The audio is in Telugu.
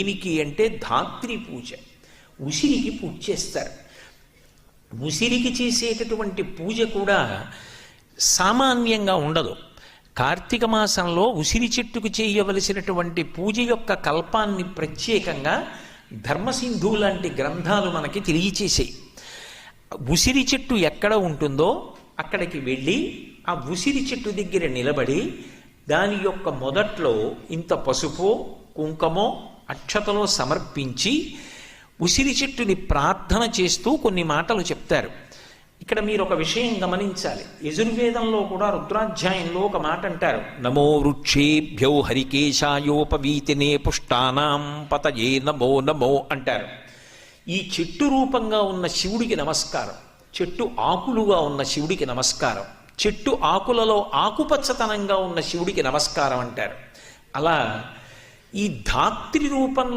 దీనికి అంటే ధాత్రి పూజ. ఉసిరికి పూజ చేస్తారు. ఉసిరికి చేసేటటువంటి పూజ కూడా సామాన్యంగా ఉండదు. కార్తీక మాసంలో ఉసిరి చెట్టుకు చేయవలసినటువంటి పూజ యొక్క కల్పాన్ని ప్రత్యేకంగా ధర్మసింధు లాంటి గ్రంథాలు మనకి తెలియచేసాయి. ఉసిరి చెట్టు ఎక్కడ ఉంటుందో అక్కడికి వెళ్ళి ఆ ఉసిరి చెట్టు దగ్గర నిలబడి దాని యొక్క మొదట్లో ఇంత పసుపో కుంకుమో అక్షతలో సమర్పించి ఉసిరి చెట్టుని ప్రార్థన చేస్తూ కొన్ని మాటలు చెప్తారు. ఇక్కడ మీరు ఒక విషయం గమనించాలి. యజుర్వేదంలో కూడా రుద్రాధ్యాయంలో ఒక మాట అంటారు, నమో వృక్షేభ్యో హరికేశాయోపవీతినే పుష్టానాం పతయే నమో నమో అంటారు. ఈ చెట్టు రూపంగా ఉన్న శివుడికి నమస్కారం, చెట్టు ఆకులుగా ఉన్న శివుడికి నమస్కారం, చెట్టు ఆకులలో ఆకుపచ్చతనంగా ఉన్న శివుడికి నమస్కారం అంటారు. అలా ఈ ధాత్రి రూపంలో